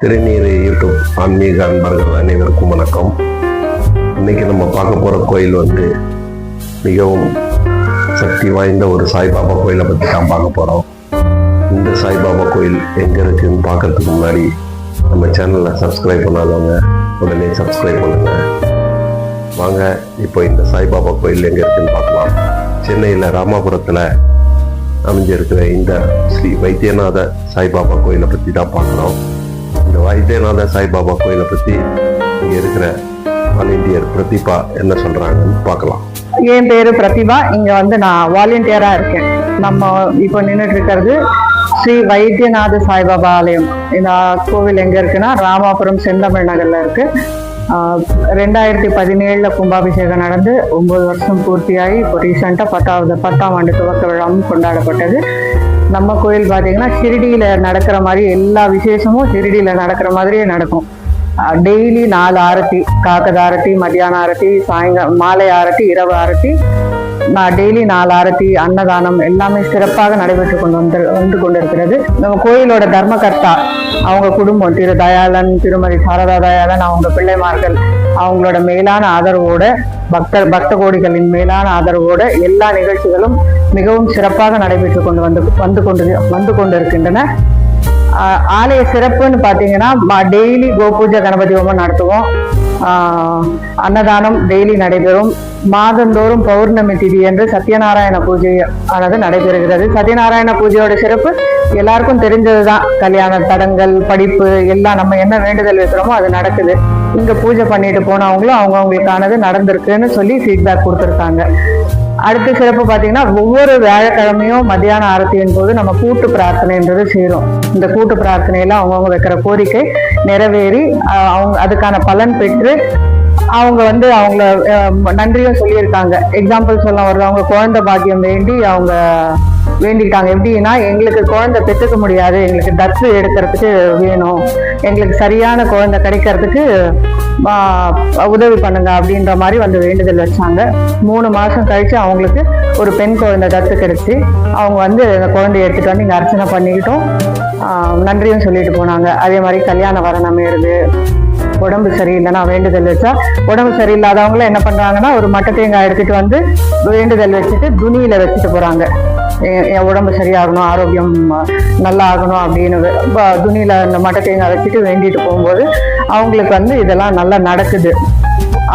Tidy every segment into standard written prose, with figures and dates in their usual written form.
திருநீர் யூடியூப் ஆன்மீக அன்பர்கள் அனைவருக்கும் வணக்கம். இன்னைக்கு நம்ம பார்க்க போகிற கோயில் மிகவும் சக்தி வாய்ந்த ஒரு சாய்பாபா கோயிலை பற்றி தான் பார்க்க போகிறோம். இந்த சாய்பாபா கோயில் எங்கே இருக்குன்னு பார்க்கறதுக்கு முன்னாடி நம்ம சேனலை சப்ஸ்கிரைப் பண்ணாதவங்க உடனே சப்ஸ்கிரைப் பண்ணுங்க. வாங்க இப்போ இந்த சாய்பாபா கோயில் எங்கே இருக்குன்னு பார்க்கலாம். சென்னையில் ராமாபுரத்தில் அமைஞ்சிருக்கிற இந்த ஸ்ரீ வைத்தியநாத சாய்பாபா கோயிலை பற்றி தான் பார்க்குறோம். இந்த வைத்தியநாத சாய்பாபா கோயிலை பற்றி இங்கே இருக்கிற வாலண்டியர் பிரதிபா என்ன சொல்கிறாங்கன்னு பார்க்கலாம். என் பேரு பிரதிபா. இங்க நான் வாலண்டியரா இருக்கேன். நம்ம இப்போ நின்றுட்டு இருக்கிறது ஸ்ரீ வைத்தியநாத சாய்பாபா ஆலயம். இந்த கோவில் எங்க இருக்குன்னா ராமாபுரம் செந்தமிழ் நகர்ல இருக்கு. 2017 கும்பாபிஷேகம் நடந்து 9 வருஷம் பூர்த்தியாகி இப்போ ரீசெண்டாக 10ஆம் ஆண்டு துவக்க விழாவும் கொண்டாடப்பட்டது. நம்ம கோயில் பார்த்தீங்கன்னா ஷிரடியில் நடக்கிற மாதிரி எல்லா விசேஷமும் ஷிரடியில் நடக்கிற மாதிரியே நடக்கும். டெய்லி 4 ஆரத்தி, காக்கத ஆரத்தி, மத்தியான ஆரத்தி, மாலை ஆரத்தி, இரவு ஆரத்தி, டெய்லி 4 ஆரத்தி, அன்னதானம் எல்லாமே சிறப்பாக நடைபெற்று வந்து கொண்டிருக்கிறது. நம்ம கோயிலோட தர்மகர்த்தா அவங்க குடும்பம் திரு தயாளன், திருமதி சாரதா தயாளன், அவங்க பிள்ளைமார்கள் அவங்களோட மேலான ஆதரவோட பக்த கோடிகளின் மேலான ஆதரவோட எல்லா நிகழ்ச்சிகளும் மிகவும் சிறப்பாக நடைபெற்று வந்து கொண்டிருக்கின்றன. ஆலய சிறப்புன்னு பார்த்தீங்கன்னா டெய்லி கோபூஜை கணபதி ஹோமம் நடத்துவோம். அன்னதானம் டெய்லி நடைபெறும். மாதந்தோறும் பௌர்ணமி திதி என்று சத்யநாராயண பூஜை ஆனது நடைபெறுகிறது. சத்யநாராயண பூஜையோட சிறப்பு எல்லாருக்கும் தெரிஞ்சதுதான். கல்யாண தடங்கள், படிப்பு எல்லாம் நம்ம என்ன வேண்டுதல் வைக்கிறோமோ அது நடக்குது. இங்க பூஜை பண்ணிட்டு போனவங்களும் அவங்களுக்கானது நடந்திருக்குன்னு சொல்லி ஃபீட்பேக் கொடுத்துருக்காங்க. அடுத்த சிறப்பு பார்த்தீங்கன்னா ஒவ்வொரு வியாழக்கிழமையும் மத்தியான ஆரத்தியின் போது நம்ம கூட்டு பிரார்த்தனைன்றது செய்யறோம். இந்த கூட்டு பிரார்த்தனையில அவங்கவுங்க வைக்கிற கோரிக்கை நிறைவேறி அதுக்கான பலன் பெற்று அவங்க அவங்கள நன்றியும் சொல்லியிருக்காங்க. எக்ஸாம்பிள் சொல்ல வருவாங்க, குழந்தை பாக்கியம் வேண்டி அவங்க வேண்டிக்கிட்டாங்க. எப்படின்னா, எங்களுக்கு குழந்தை பெற்றுக்க முடியாது, எங்களுக்கு தத்து எடுக்கிறதுக்கு வேணும், எங்களுக்கு சரியான குழந்தை கிடைக்கிறதுக்கு உதவி பண்ணுங்க அப்படின்ற மாதிரி வேண்டுதல் வச்சாங்க. 3 மாசம் கழிச்சு அவங்களுக்கு ஒரு பெண் குழந்தை தத்து கிடைச்சி அவங்க அந்த குழந்தைய எடுத்துட்டு வந்து இங்க அர்ச்சனை பண்ணிக்கிட்டோம். நன்றியும் சொல்லிட்டு போனாங்க. அதே மாதிரி கல்யாணம் வரணம் ஏறுது, உடம்பு சரியில்லைன்னா வேண்டுதல் வச்சா, உடம்பு சரியில்லாதவங்கள என்ன பண்றாங்கன்னா ஒரு மட்டை தேங்காய் எடுத்துட்டு வந்து வேண்டுதல் வச்சுட்டு துணியில வச்சுட்டு போறாங்க. என் உடம்பு சரியாகணும், ஆரோக்கியம் நல்லா ஆகணும் அப்படின்னு துணியில அந்த மட்டை தேங்காய் வச்சுட்டு வேண்டிட்டு போகும்போது அவங்களுக்கு இதெல்லாம் நல்லா நடக்குது,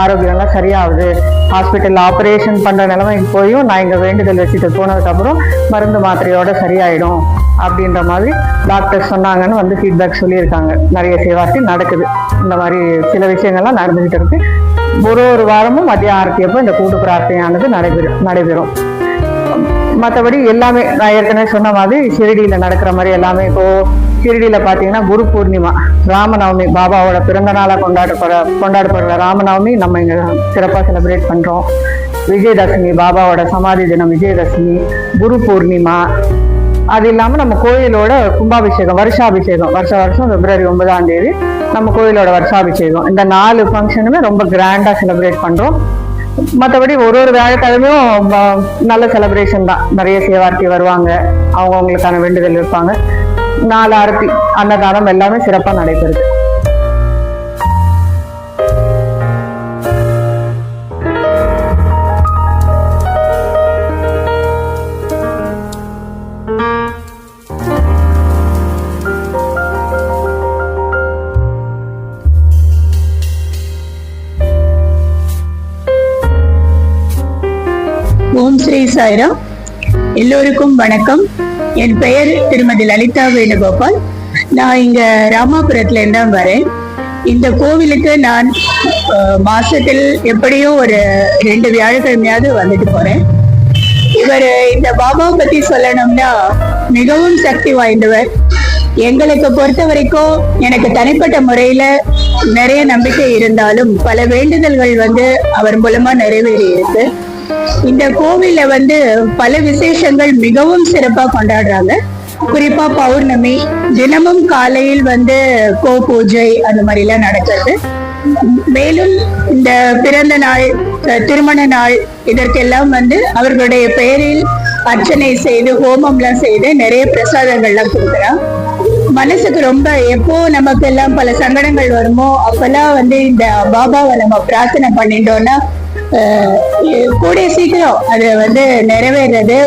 ஆரோக்கியம்லாம் சரியாகுது. ஹாஸ்பிட்டல் ஆப்ரேஷன் பண்ற நிலைமைக்கு போயும் நான் இங்க வேண்டுதல் வச்சுட்டு போனதுக்கு அப்புறம் மருந்து மாத்திரையோட சரியாயிடும் அப்படின்ற மாதிரி டாக்டர் சொன்னாங்கன்னு ஃபீட்பேக் சொல்லியிருக்காங்க. நிறைய சேவார்த்தி நடக்குது. இந்த மாதிரி சில விஷயங்கள்லாம் நடந்துகிட்டு இருக்கு. ஒரு வாரமும் மத்திய ஆரத்தியப்போ இந்த கூட்டு பிரார்த்தனையானது நடைபெறும். மற்றபடி எல்லாமே நான் ஏற்கனவே சொன்ன மாதிரி ஷிரடியில நடக்கிற மாதிரி எல்லாமே. இப்போ ஷிரடியில பாத்தீங்கன்னா குரு பூர்ணிமா, ராமநவமி, பாபாவோட பிறந்த நாளா கொண்டாடப்படுற ராமநவமி நம்ம இங்க சிறப்பா செலிப்ரேட் பண்றோம். விஜயதசமி, பாபாவோட சமாதி தினம் விஜயதசமி, குரு பூர்ணிமா. அது இல்லாம நம்ம கோயிலோட கும்பாபிஷேகம், வருஷம் பிப்ரவரி 9ஆம் தேதி நம்ம கோயிலோட வருஷாபிஷேகம். இந்த 4 ஃபங்க்ஷனுமே ரொம்ப கிராண்டா செலிப்ரேட் பண்றோம். மற்றபடி ஒரு வியாழக்கிழமையும் நல்ல செலிப்ரேஷன் தான். நிறைய சேவார்த்தி வருவாங்க, அவங்களுக்கான வேண்டுதல் வைப்பாங்க. 4 ஆரத்தி, அன்னதானம் எல்லாமே சிறப்பாக நடைபெறுது. ஓம் ஸ்ரீ சாய்ராம். எல்லோருக்கும் வணக்கம். என் பெயர் திருமதி லலிதா வேணுகோபால். நான் இங்க ராமாபுரத்துல இருந்தான் வரேன். இந்த கோவிலுக்கு நான் மாசத்தில் எப்படியும் ஒரு 2 வியாழக்கிழமையாவது வந்துட்டு போறேன். இந்த பாபாவை பத்தி சொல்லணும்னா மிகவும் சக்தி வாய்ந்தவர். எங்களுக்கு பொறுத்த வரைக்கும் எனக்கு தனிப்பட்ட முறையில நிறைய நம்பிக்கை இருந்தாலும் பல வேண்டுதல்கள் அவர் மூலமா நிறைவேறி இருக்கு. இந்த கோவில்ல பல விசேஷங்கள் மிகவும் சிறப்பா கொண்டாடுறாங்க. குறிப்பா பௌர்ணமி தினமும் காலையில் கோ பூஜை அந்த மாதிரி எல்லாம் நடக்கிறது. மேலும் இந்த பிறந்த நாள், திருமண நாள் இதற்கெல்லாம் அவர்களுடைய பெயரில் அர்ச்சனை செய்து ஹோமம்லாம் செய்து நிறைய பிரசாதங்கள்லாம் கொடுக்குறான். மனசுக்கு ரொம்ப எப்போ நமக்கு எல்லாம் பல சங்கடங்கள் வருமோ அப்பெல்லாம் வந்து இந்த பாபாவை நம்ம பிரார்த்தனை பண்ணிட்டோம்னா கூடிய சீக்கிரம் அது வந்து நிறைவேறது.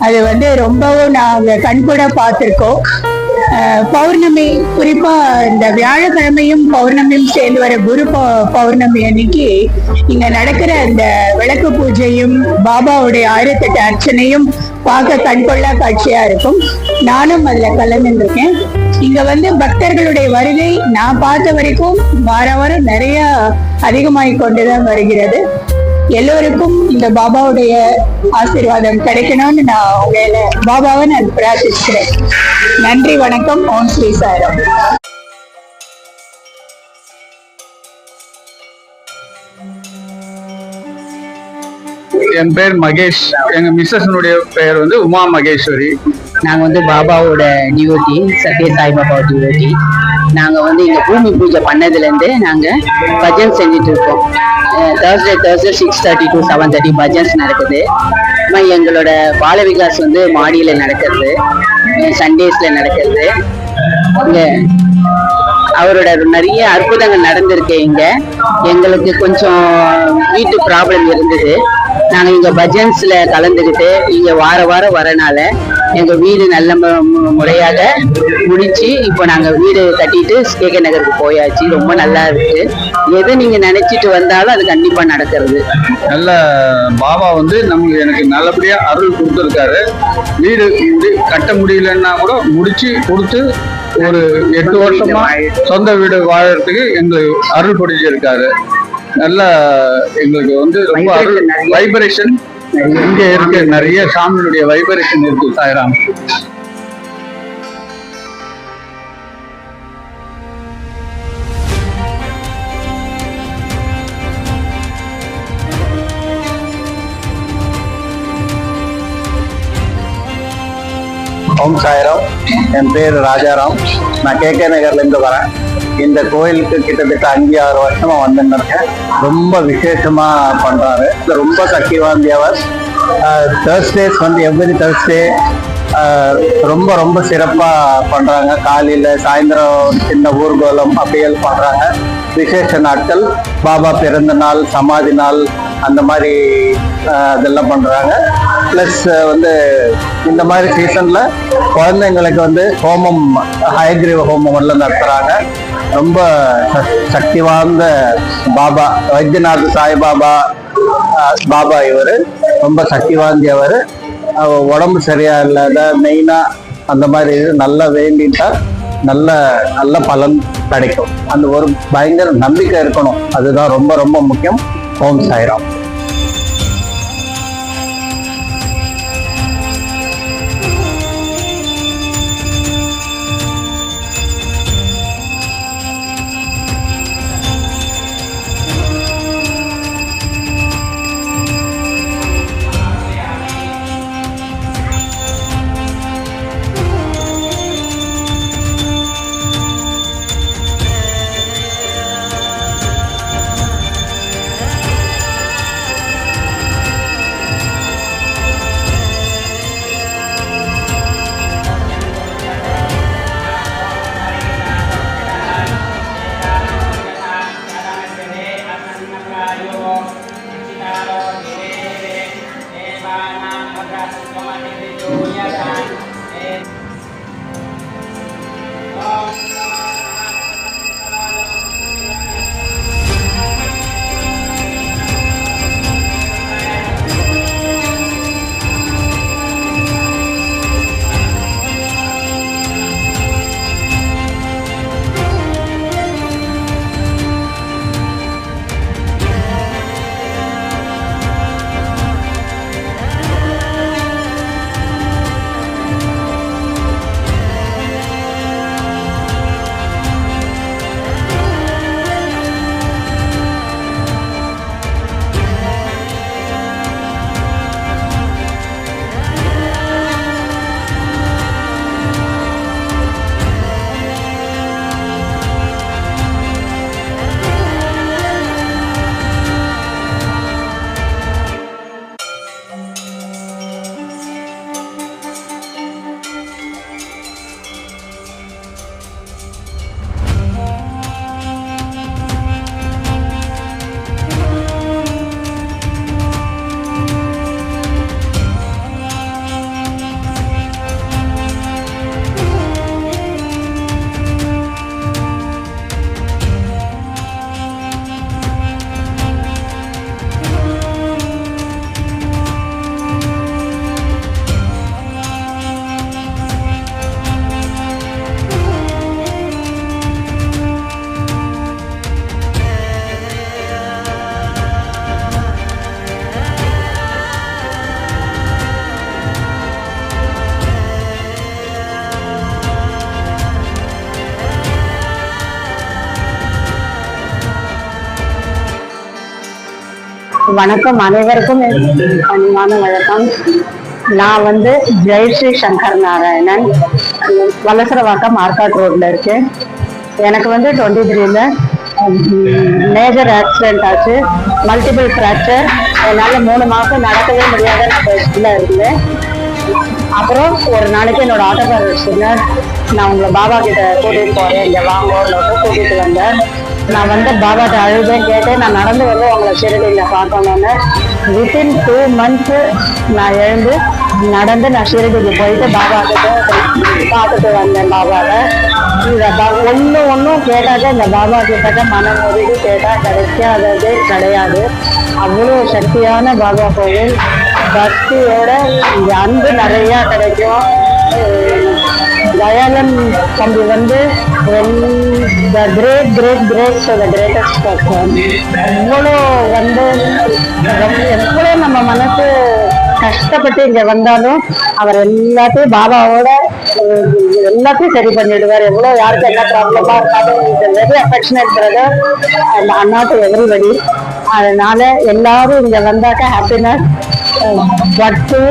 அது வந்து ரொம்பவும் நாங்க கண்கூட பார்த்திருக்கோம். பௌர்ணமி, குறிப்பா இந்த வியாழக்கிழமையும் பௌர்ணமியும் சேர்ந்து வர குரு பௌர்ணமி அன்னைக்கு இங்க நடக்கிற இந்த விளக்கு பூஜையும் பாபாவுடைய 1008 அர்ச்சனையும் பார்க்க கண்கொள்ளா காட்சியா இருக்கும். நானும் அதுல கலந்துருக்கேன். இங்க வந்து பக்தர்களுடைய வருகை நான் பார்த்த வரைக்கும் வார வாரம் நிறைய அதிகமாகிக் கொண்டுதான் வருகிறது. எல்லோருக்கும் இந்த பாபாவுடைய ஆசீர்வாதம் கிடைக்கணும்னு நான் உங்களை பாபாவை நான் பிரார்த்திக்கிறேன். நன்றி, வணக்கம். ஓம் ஸ்ரீ சாய்ராம். என் பேர் மகேஷ். எங்க மிஸ்ஸஸ்னுடைய பெயர் வந்து உமா மகேஸ்வரி. நாங்கள் வந்து பாபாவோட டிவோட்டி, சத்ய சாய்பாபா டிவோட்டி. நாங்கள் வந்து இங்கே பூமி பூஜை பண்ணதுலேருந்து நாங்கள் பஜன் செஞ்சுட்டு இருக்கோம். Thursday 6:30 to 7:30 பஜன்ஸ் நடக்குது. எங்களோட பால விகாஸ் வந்து மாடியில் நடக்கிறது, சண்டேஸில் நடக்கிறது. இங்கே அவரோட நிறைய அற்புதங்கள் நடந்திருக்கு. இங்கே எங்களுக்கு கொஞ்சம் வீட்டு ப்ராப்ளம் இருந்தது. நாங்கள் இங்கே பஜன்ஸில் கலந்துக்கிட்டு இங்கே வார வாரம் வரனால எங்கள் வீடு நல்ல முறையாக முடிச்சு இப்போ நாங்கள் வீடு கட்டிட்டு கேகே நகருக்கு போயாச்சு. ரொம்ப நல்லா இருக்கு. எது நீங்கள் நினைச்சிட்டு வந்தாலும் அது கண்டிப்பாக நடக்கிறது. நல்ல பாபா வந்து எனக்கு நல்லபடியாக அருள் கொடுத்துருக்காரு. வீடு கட்ட முடியலன்னா கூட முடிச்சு கொடுத்து ஒரு 8 வருஷமா சொந்த வீடு வாழறதுக்கு எங்களுக்கு அருள் புரிஞ்சிருக்காரு. நல்ல எங்களுக்கு வந்து ரொம்ப அருள் வைப்ரேஷன் இங்க இருக்கு. நிறைய சாமியுடைய வைப்ரேஷன் இருக்கு. சாய்ராம். ஓம் சாய்ராம். என் பேர் ராஜாராம். நான் கேகே நகர்லேருந்து வரேன். இந்த கோயிலுக்கு கிட்டத்தட்ட 5-6 வருஷமா வந்துன்னு இருக்கேன். ரொம்ப விசேஷமா பண்றாரு. ரொம்ப சக்தி வாய்ந்தவர். தேர்ஸ்டேஸ் வந்து எவ்ரி தேர்ஸ்டே ரொம்ப ரொம்ப சிறப்பா பண்றாங்க. காலையில சாயந்தரம் சின்ன ஊர்கோலம் அப்படியெல்லாம் பண்றாங்க. விசேஷ நாட்கள், பாபா பிறந்த நாள், சமாதி நாள், அந்த மாதிரி அதெல்லாம் பண்றாங்க. பிளஸ் வந்து இந்த மாதிரி சீசன்ல குழந்தைங்களுக்கு வந்து ஹோமம், ஹயக்ரீவ ஹோமம் எல்லாம் நடத்துறாங்க. ரொம்ப சக்தி வாய்ந்த பாபா, வைத்தியநாத சாய்பாபா பாபா இவர் ரொம்ப சக்தி வாய்ந்தவர். உடம்பு சரியா இல்லாத மெயினா அந்த மாதிரி நல்லா வேண்டிட்டா நல்ல நல்ல பலன் கிடைக்கும். அந்த ஒரு பயங்கர நம்பிக்கை இருக்கணும். அதுதான் ரொம்ப ரொம்ப முக்கியம். ஓம் சாய்ராம். வணக்கம், அனைவருக்கும் என் பணிவான வணக்கம். நான் வந்து ஜெயஸ்ரீ சங்கர் நாராயணன், வலசரவாக்கம் ஆர்காட் ரோட்ல இருக்கேன். எனக்கு வந்து 23ல மேஜர் ஆக்சிடென்ட் ஆச்சு, மல்டிபிள் ஃப்ராக்சர். என்னால் 3 மாதம் நடக்கவே முடியாத நான் பெஸ்ட்ல இருந்தேன். அப்புறம் ஒரு நாளைக்கு என்னோட ஆட்டோக்காரர் சொன்னார், நான் உங்களை பாபா கிட்ட கூட்டிட்டு போறேன், இங்க வாங்கன்னு கூட்டிட்டு வந்தேன். நான் வந்து பாபாட்ட அழுதேன், கேட்டேன். நான் நடந்து வந்து உங்களை ஷிரடியில பார்க்கணும்னு. வித்தின் 2 months நான் எழுந்து நடந்து நான் ஷிரடிக்கு போயிட்டு பாபா கிட்ட பார்த்துட்டு வந்தேன். பாபாவை ஒன்னும் கேட்டாக்க இந்த பாபா கிட்ட மனம் ஒதுக்கி கேட்டா கிடைக்காததே கிடையாது. அவ்வளோ சக்தியான பாபா கோவில். பக்தியோட இங்க அன்பு நிறைய கிடைக்கும். தயாளன் தம்பி வந்து கிரேட்டஸ்ட் பர்சன். எவ்வளோ வந்து எவ்வளோ நம்ம மனசு கஷ்டப்பட்டு இங்க வந்தாலும் அவர் எல்லாத்தையும் பாபாவோட எல்லாத்தையும் சரி பண்ணிடுவார். எவ்வளோ யாருக்கு என்ன ப்ராப்ளமா இருந்தாலும் very affectionate brother and Anna to everybody. அதனால எல்லாரும் இங்க வந்தாக்க ஹாப்பினஸ், பக்தி,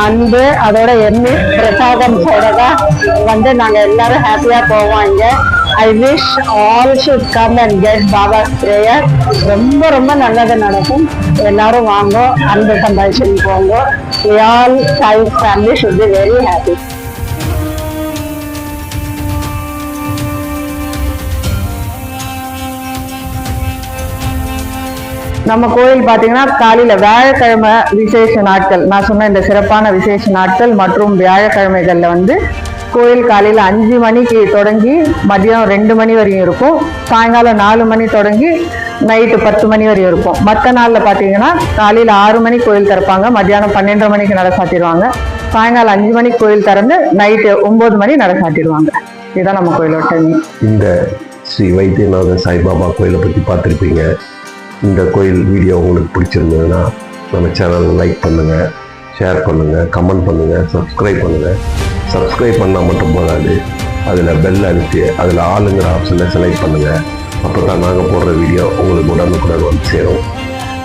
அன்பு, அதோட எண்ணி பிரசாதம் தான் வந்து நாங்க எல்லாரும் ஹாப்பியா போவோம் இங்க. I wish all should come and get Baba prayer. ரொம்ப ரொம்ப நல்லது நடக்கும். எல்லாரும் வாங்க, அன்பு சம்பாதிச்சு போங்க. All Sai family should be very happy. நம்ம கோயில் பார்த்தீங்கன்னா காலையில வியாழக்கிழமை விசேஷ நாட்கள், நான் சொன்ன இந்த சிறப்பான விசேஷ நாட்கள் மற்றும் வியாழக்கிழமைகள்ல வந்து கோயில் காலையில 5 மணிக்கு தொடங்கி மதியம் 2 மணி வரையும் இருக்கும். சாயங்காலம் 4 மணி தொடங்கி நைட்டு 10 மணி வரையும் இருக்கும். மற்ற நாள்ல பார்த்தீங்கன்னா காலையில 6 மணிக்கு கோயில் திறப்பாங்க, மத்தியானம் 12:30 மணிக்கு நட சாத்திடுவாங்க. சாயங்காலம் 5 மணிக்கு கோயில் திறந்து நைட்டு 9 மணி நட சாத்திடுவாங்க. இதுதான் நம்ம கோயிலோட டைமிங். இந்த ஸ்ரீ வைத்தியநாத சாய்பாபா கோயிலை பற்றி பார்த்துருப்பீங்க. இந்த கோயில் வீடியோ உங்களுக்கு பிடிச்சிருந்ததுன்னா நம்ம சேனலை லைக் பண்ணுங்கள், ஷேர் பண்ணுங்கள், கமெண்ட் பண்ணுங்கள், சப்ஸ்கிரைப் பண்ணுங்கள். சப்ஸ்கிரைப் பண்ணால் மட்டும் போதாது, அதில் பெல் அழுத்தி அதில் ஆளுங்கிற ஆப்ஷனை செலக்ட் பண்ணுங்கள். அப்போ தான் நாங்கள் போடுற வீடியோ உங்களுக்கு உடனுக்குடன் வந்து சேரும்.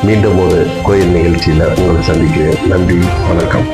மீண்டும் ஒரு கோயில் நிகழ்ச்சியில் உங்களை சந்திக்கிறேன். நன்றி, வணக்கம்.